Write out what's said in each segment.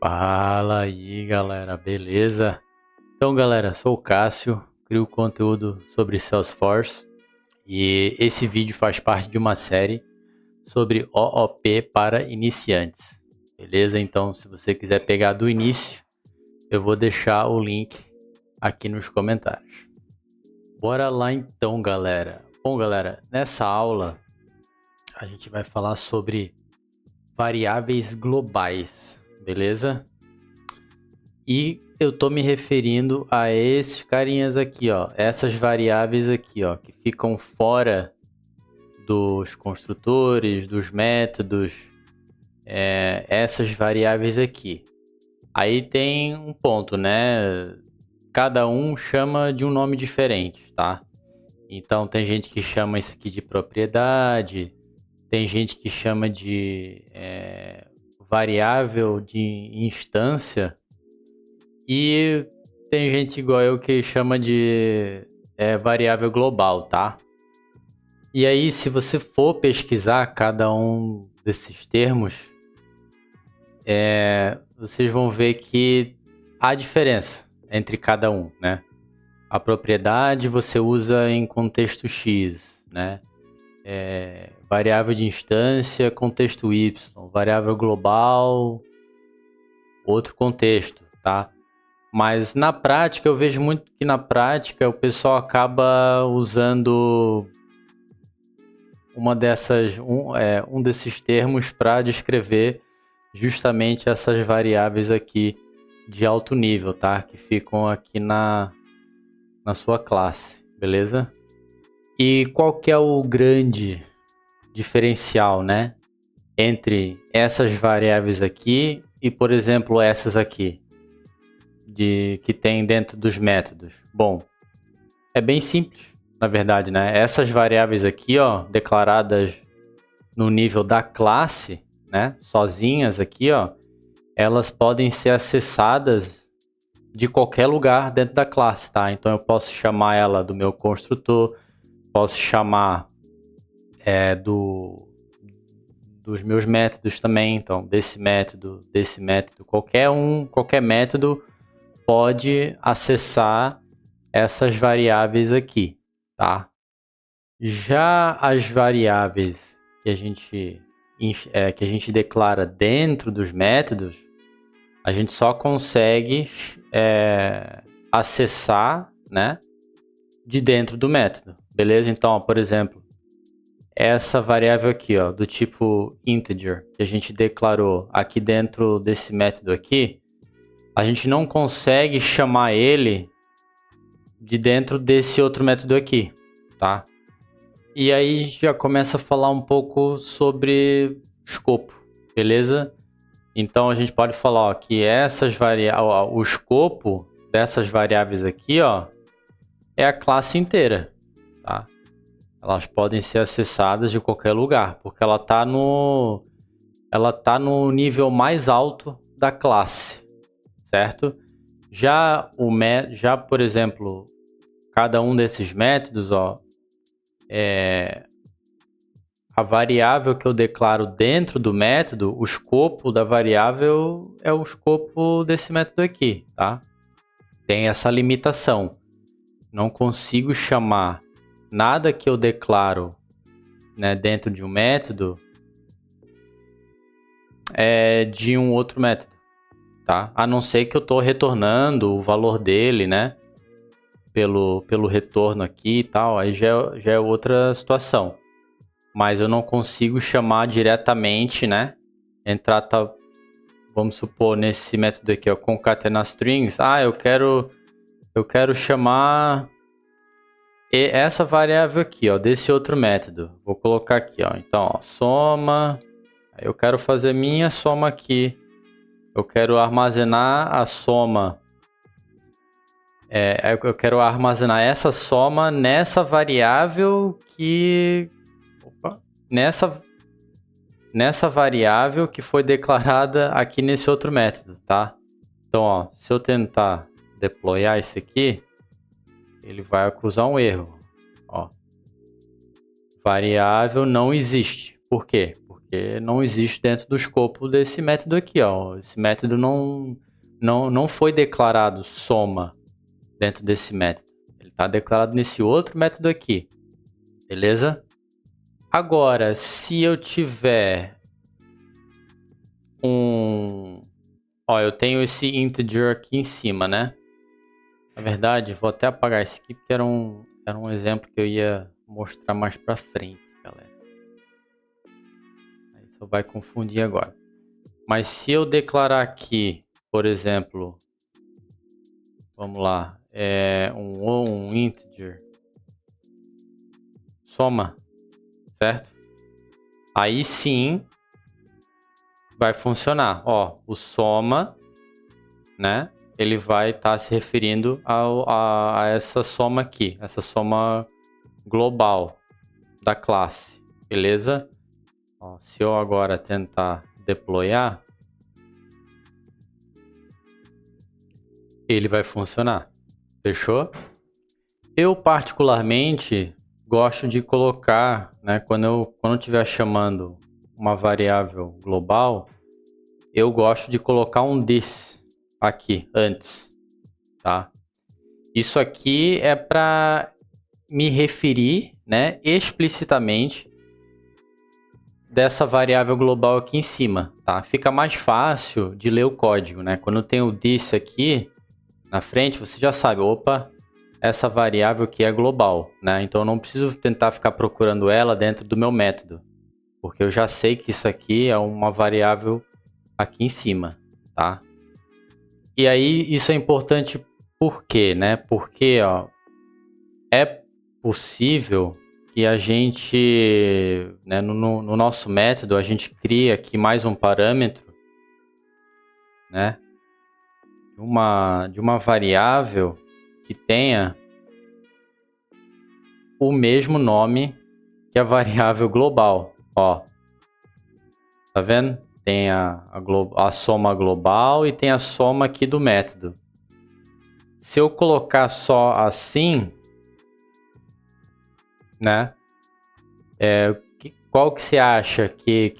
Fala aí, galera, beleza? Então, galera, sou o Cássio, crio conteúdo sobre Salesforce e esse vídeo faz parte de uma série sobre OOP para iniciantes, beleza? Então, se você quiser pegar do início, eu vou deixar o link aqui nos comentários. Bora lá então, galera. Bom, galera, nessa aula a gente vai falar sobre variáveis globais, beleza? E eu tô me referindo a esses carinhas aqui, ó, essas variáveis aqui, ó, que ficam fora dos construtores, dos métodos, essas variáveis aqui. Aí tem um ponto, né? Cada um chama de um nome diferente, tá? Então tem gente que chama isso aqui de propriedade, tem gente que chama de variável de instância. E tem gente igual eu que chama de variável global, tá? E aí, se você for pesquisar cada um desses termos, vocês vão ver que há diferença entre cada um, né? A propriedade você usa em contexto X, né? Variável de instância, contexto Y. Variável global, outro contexto, tá? Mas na prática, eu vejo muito que na prática o pessoal acaba usando um desses termos para descrever justamente essas variáveis aqui de alto nível, tá? Que ficam aqui na sua classe, beleza? E qual que é o grande diferencial, né? Entre essas variáveis aqui e, por exemplo, essas aqui? Que tem dentro dos métodos? Bom, é bem simples, na verdade, né? Essas variáveis aqui, ó, declaradas no nível da classe, né? Sozinhas aqui, ó, elas podem ser acessadas de qualquer lugar dentro da classe, tá? Então eu posso chamar ela do meu construtor, posso chamar dos meus métodos também, então desse método, qualquer método pode acessar essas variáveis aqui, tá? Já as variáveis que a gente declara dentro dos métodos, a gente só consegue acessar, né, de dentro do método, beleza? Então, ó, por exemplo, essa variável aqui, ó, do tipo integer, que a gente declarou aqui dentro desse método aqui, a gente não consegue chamar ele de dentro desse outro método aqui, tá? E aí a gente já começa a falar um pouco sobre escopo, beleza? Então a gente pode falar, ó, que o escopo dessas variáveis aqui, ó, é a classe inteira, tá? Elas podem ser acessadas de qualquer lugar, porque ela tá no nível mais alto da classe, certo? Já por exemplo, cada um desses métodos, ó, a variável que eu declaro dentro do método, o escopo da variável é o escopo desse método aqui, tá? Tem essa limitação. Não consigo chamar nada que eu declaro, né, dentro de um método de um outro método, tá? A não ser que eu estou retornando o valor dele, né? Pelo retorno aqui e tal, aí já é outra situação. Mas eu não consigo chamar diretamente, né? Vamos supor, nesse método aqui, ó, concatenar strings. Ah, eu quero chamar essa variável aqui, ó, desse outro método. Vou colocar aqui, ó. Então, ó, soma. Eu quero fazer minha soma aqui. Eu quero armazenar a soma. Eu quero armazenar essa soma nessa variável nessa variável que foi declarada aqui nesse outro método, tá? Então, ó, se eu tentar deployar isso aqui, ele vai acusar um erro. Ó, variável não existe. Por quê? Porque porque não existe dentro do escopo desse método aqui, ó. Esse método não foi declarado soma dentro desse método. Ele está declarado nesse outro método aqui, beleza? Agora, se eu tiver Ó, eu tenho esse integer aqui em cima, né? Na verdade, vou até apagar esse aqui, porque era um exemplo que eu ia mostrar mais pra frente, galera. Aí só vai confundir agora. Mas se eu declarar aqui, por exemplo, vamos lá, um integer soma, certo? Aí sim vai funcionar. Ó, o soma, né? Ele vai estar se referindo a essa soma aqui, essa soma global da classe, beleza? Ó, se eu agora tentar deployar, ele vai funcionar. Fechou? Eu particularmente gosto de colocar, né, quando eu estiver chamando uma variável global, eu gosto de colocar um this aqui antes, tá? Isso aqui é para me referir, né, explicitamente dessa variável global aqui em cima, tá? Fica mais fácil de ler o código, né? Quando tem o this aqui na frente, você já sabe, opa, essa variável aqui é global, né? Então eu não preciso tentar ficar procurando ela dentro do meu método, porque eu já sei que isso aqui é uma variável aqui em cima, tá? E aí isso é importante por quê, né? Porque, ó, é possível que a gente, né, no nosso método, a gente cria aqui mais um parâmetro, né, de uma variável que tenha o mesmo nome que a variável global. Ó, tá vendo? Tem a soma global e tem a soma aqui do método. Se eu colocar só assim, né, qual que você acha que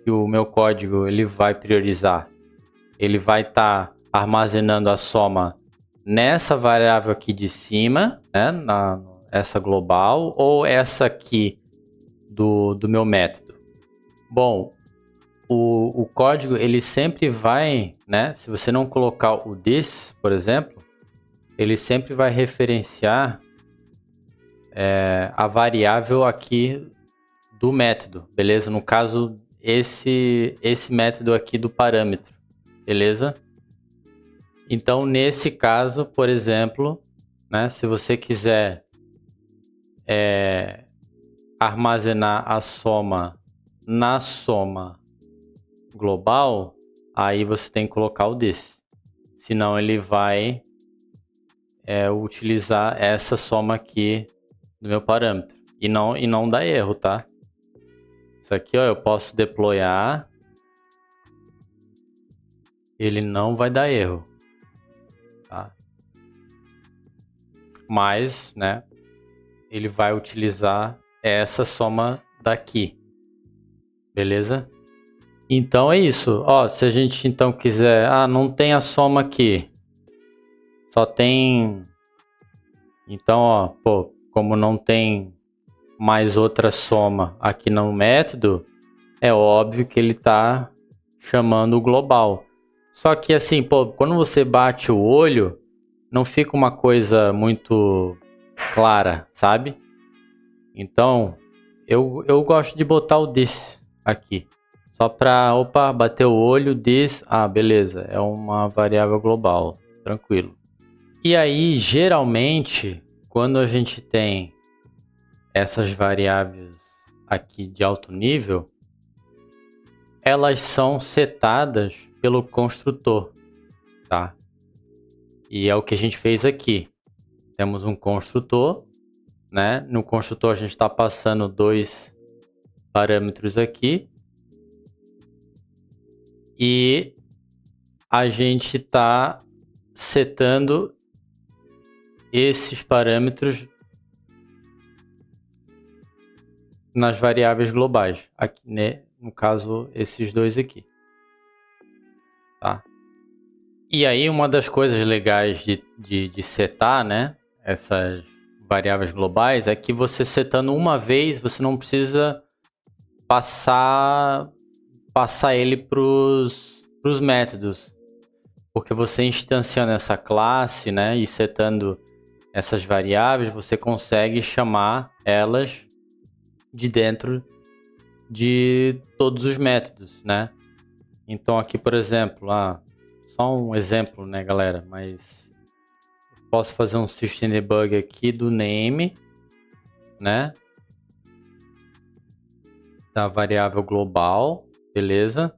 o meu código ele vai priorizar? Ele vai estar armazenando a soma nessa variável aqui de cima, né, essa global, ou essa aqui do meu método? Bom, o código ele sempre vai, né, se você não colocar o this, por exemplo, ele sempre vai referenciar a variável aqui do método, beleza? No caso, esse método aqui do parâmetro, beleza? Então, nesse caso, por exemplo, né, se você quiser armazenar a soma na soma global, aí você tem que colocar o this. Senão ele vai utilizar essa soma aqui do meu parâmetro. E não dá erro, tá? Isso aqui, ó, eu posso deployar. Ele não vai dar erro. Tá? Mas, né, ele vai utilizar essa soma daqui. Beleza? Então é isso. Ó, se a gente então quiser... Ah, não tem a soma aqui. Só tem... Então, ó, pô, como não tem mais outra soma aqui no método, é óbvio que ele está chamando o global. Só que assim, pô, quando você bate o olho, não fica uma coisa muito clara, sabe? Então, eu gosto de botar o this aqui. Só para, opa, bater o olho, this, ah, beleza, é uma variável global, tranquilo. E aí, geralmente, quando a gente tem essas variáveis aqui de alto nível, elas são setadas pelo construtor, tá? E é o que a gente fez aqui. Temos um construtor, né? No construtor a gente está passando dois parâmetros aqui. E a gente está setando esses parâmetros nas variáveis globais. Aqui, né, no caso, esses dois aqui. Tá? E aí, uma das coisas legais de setar, né, essas variáveis globais é que você setando uma vez, você não precisa passar ele para os métodos. Porque você instanciando essa classe, né, e setando essas variáveis, você consegue chamar elas de dentro de todos os métodos, né? Então aqui, por exemplo, só um exemplo, né, galera, mas posso fazer um system debug aqui do name, né? Da variável global, beleza?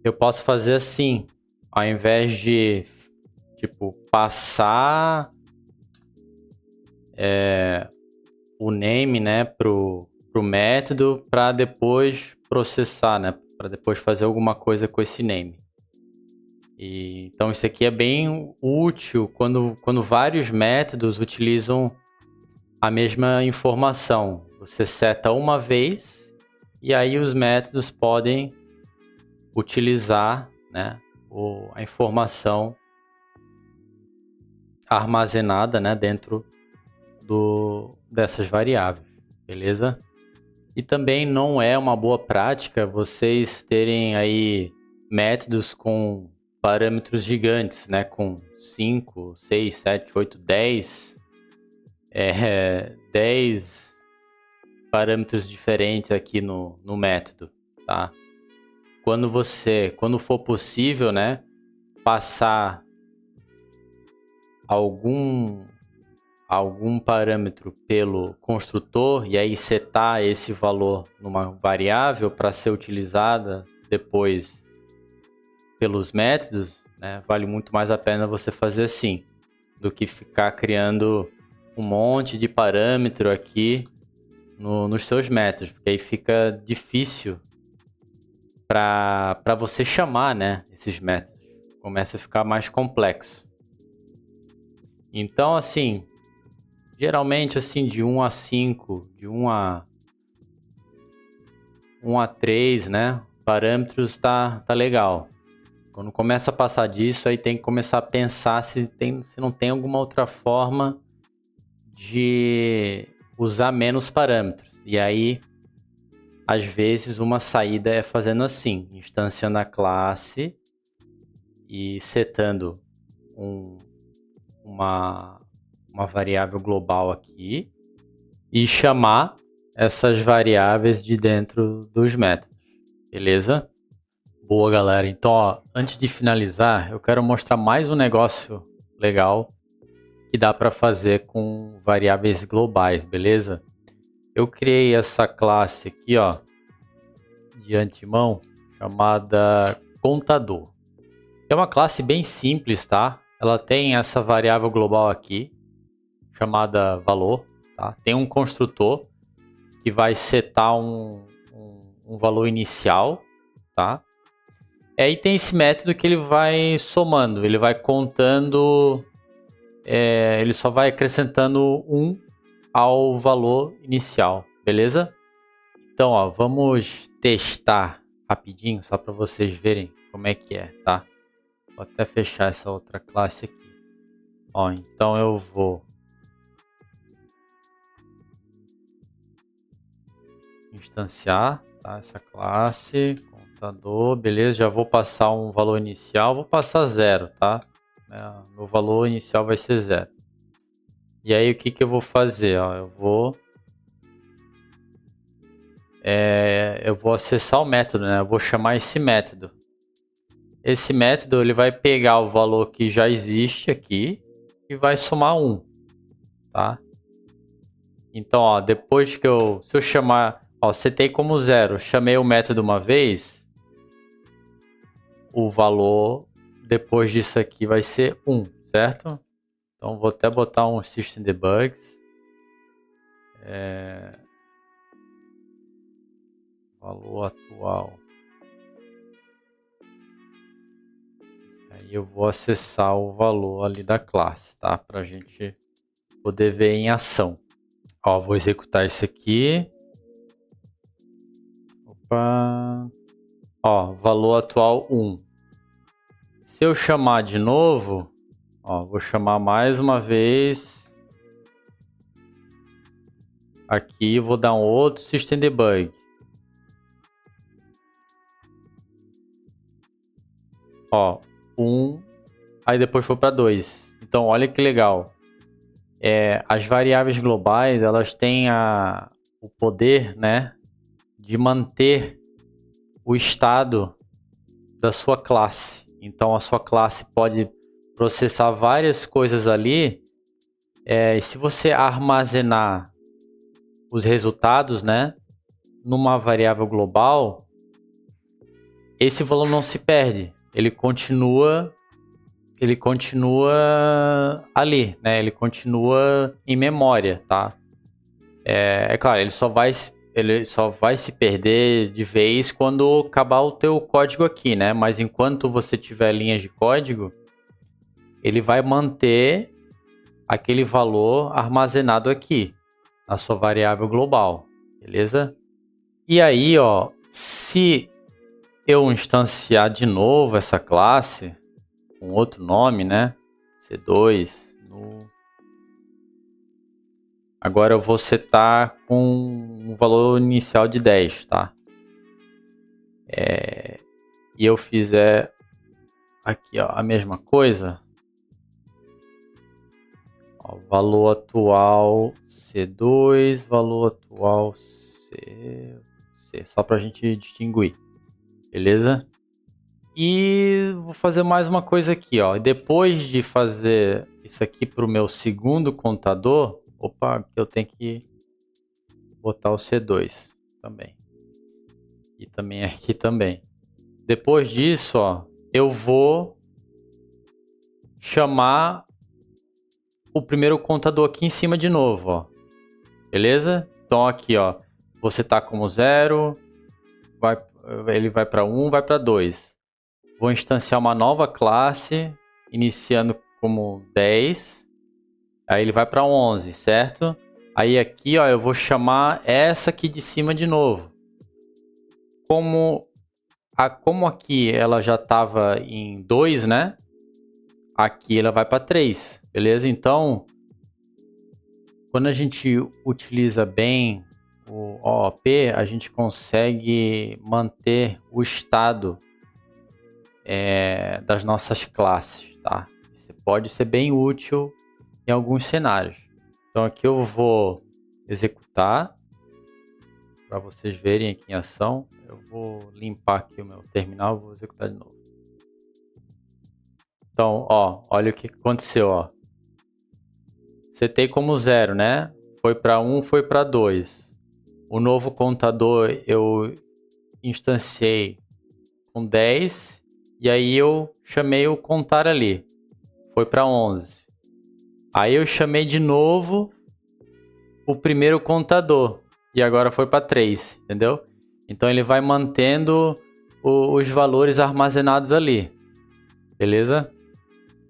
Eu posso fazer assim, ao invés de tipo passar o name, né, pro método para depois processar, né, para depois fazer alguma coisa com esse name. Então isso aqui é bem útil quando vários métodos utilizam a mesma informação. Você seta uma vez e aí os métodos podem utilizar, né, a informação armazenada, né, dentro dessas variáveis, beleza? E também não é uma boa prática vocês terem aí métodos com parâmetros gigantes, né, com 5, 6, 7, 8, 10 parâmetros diferentes aqui no método, tá? Quando for possível, né, passar algum parâmetro pelo construtor e aí setar esse valor numa variável para ser utilizada depois pelos métodos, né, vale muito mais a pena você fazer assim, do que ficar criando um monte de parâmetro aqui nos seus métodos, porque aí fica difícil para você chamar, né, esses métodos. Começa a ficar mais complexo. Então, assim, geralmente assim de 1 a 5, de 1 a 3, né, parâmetros tá legal. Quando começa a passar disso, aí tem que começar a pensar se não tem alguma outra forma de usar menos parâmetros. E aí, às vezes, uma saída é fazendo assim, instanciando a classe e setando uma variável global aqui e chamar essas variáveis de dentro dos métodos, beleza? Boa, galera. Então, ó, antes de finalizar, eu quero mostrar mais um negócio legal que dá para fazer com variáveis globais, beleza? Eu criei essa classe aqui, ó, de antemão, chamada contador. É uma classe bem simples, tá? Ela tem essa variável global aqui, chamada valor, tá? Tem um construtor que vai setar um valor inicial, tá? E aí tem esse método que ele vai somando, ele vai contando, ele só vai acrescentando 1 ao valor inicial, beleza? Então, ó, vamos testar rapidinho, só para vocês verem como é que é, tá? Vou até fechar essa outra classe aqui. Ó, então eu vou instanciar, tá, essa classe, contador, beleza, já vou passar um valor inicial, vou passar 0, tá? Meu valor inicial vai ser 0. E aí o que eu vou fazer? Ó, eu vou acessar o método, né? Eu vou chamar esse método. Esse método ele vai pegar o valor que já existe aqui e vai somar 1, tá? Então, ó, depois que se eu chamar, ó, setei como 0, chamei o método uma vez, o valor depois disso aqui vai ser 1, certo? Então vou até botar um system debugs. Valor atual. Aí eu vou acessar o valor ali da classe, tá? Para a gente poder ver em ação. Ó, vou executar isso aqui. Opa. Ó, valor atual 1. Se eu chamar de novo, ó, vou chamar mais uma vez. Aqui vou dar um outro System Debug. Ó, 1, aí depois foi para 2. Então, olha que legal. As variáveis globais, elas têm o poder, né, de manter o estado da sua classe. Então, a sua classe pode processar várias coisas ali. E se você armazenar os resultados, né, numa variável global, esse valor não se perde. Ele continua ali, né? Ele continua em memória, tá? É claro, ele só vai se perder de vez quando acabar o teu código aqui, né? Mas enquanto você tiver linhas de código, ele vai manter aquele valor armazenado aqui na sua variável global, beleza? E aí, ó, se eu instanciar de novo essa classe com outro nome, né? C2 no... Agora eu vou setar com um valor inicial de 10, tá? E eu fizer aqui, ó, a mesma coisa. Ó, valor atual C2, valor atual C, só para a gente distinguir, beleza? E vou fazer mais uma coisa aqui, ó. Depois de fazer isso aqui para o meu segundo contador, opa, eu tenho que botar o C2 também. E também aqui também. Depois disso, ó, eu vou chamar o primeiro contador aqui em cima de novo, ó. Beleza? Então aqui, ó, você tá como 0, ele vai para 1, vai para 2. Vou instanciar uma nova classe, iniciando como 10. Aí ele vai para 11, certo? Aí aqui, ó, eu vou chamar essa aqui de cima de novo. Como aqui ela já estava em 2, né? Aqui ela vai para 3, beleza? Então, quando a gente utiliza bem o OOP, a gente consegue manter o estado das nossas classes, tá? Isso pode ser bem útil em alguns cenários. Então aqui eu vou executar para vocês verem aqui em ação. Eu vou limpar aqui o meu terminal, vou executar de novo. Então, ó, olha o que aconteceu, ó. Setei como 0, né? Foi para 1, foi para 2. O novo contador eu instanciei com 10 e aí eu chamei o contar ali. Foi para 11. Aí eu chamei de novo o primeiro contador e agora foi para 3, entendeu? Então ele vai mantendo os valores armazenados ali, beleza?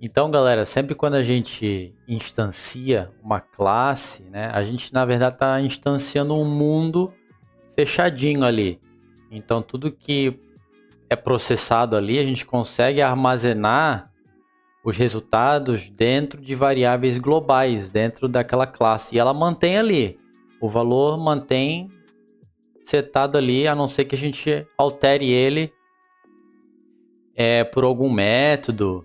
Então, galera, sempre quando a gente instancia uma classe, né, a gente na verdade está instanciando um mundo fechadinho ali. Então tudo que é processado ali, a gente consegue armazenar os resultados dentro de variáveis globais, dentro daquela classe. E ela mantém ali. O valor mantém setado ali, a não ser que a gente altere ele por algum método,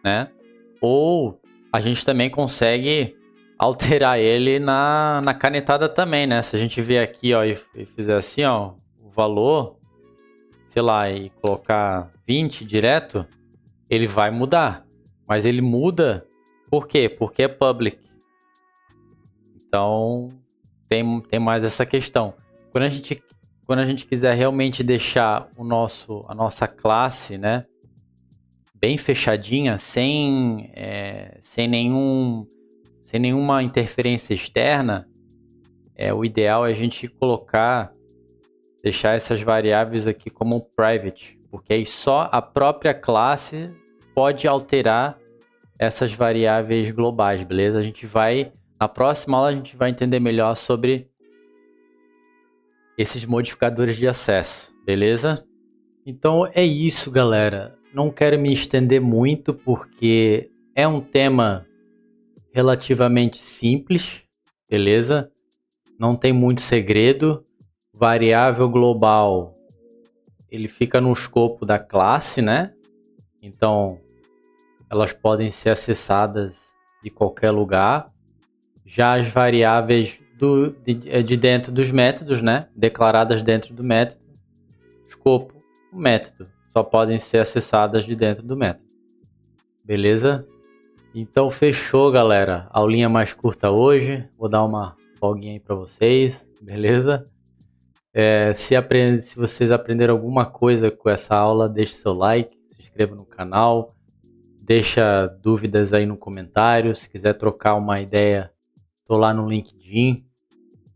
né? Ou a gente também consegue alterar ele na canetada também, né? Se a gente vier aqui, ó, e fizer assim, ó, o valor, sei lá, e colocar 20 direto, ele vai mudar. Mas ele muda por quê? Porque é public. Então, tem mais essa questão. Quando a gente quiser realmente deixar a nossa classe, né, bem fechadinha, sem nenhuma interferência externa, o ideal é a gente deixar essas variáveis aqui como private, porque aí só a própria classe pode alterar essas variáveis globais, beleza? A gente vai Na próxima aula a gente vai entender melhor sobre esses modificadores de acesso, beleza? Então é isso, galera. Não quero me estender muito porque é um tema relativamente simples, beleza? Não tem muito segredo. Variável global, ele fica no escopo da classe, né? Então, elas podem ser acessadas de qualquer lugar. Já as variáveis de dentro dos métodos, né? Declaradas dentro do método, escopo, o método, só podem ser acessadas de dentro do método. Beleza? Então fechou, galera. Aulinha mais curta hoje. Vou dar uma folguinha aí para vocês, beleza? Se vocês aprenderam alguma coisa com essa aula, deixe seu like, se inscreva no canal, deixa dúvidas aí no comentário. Se quiser trocar uma ideia, tô lá no LinkedIn,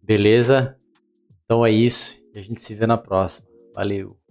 beleza? Então é isso e a gente se vê na próxima. Valeu!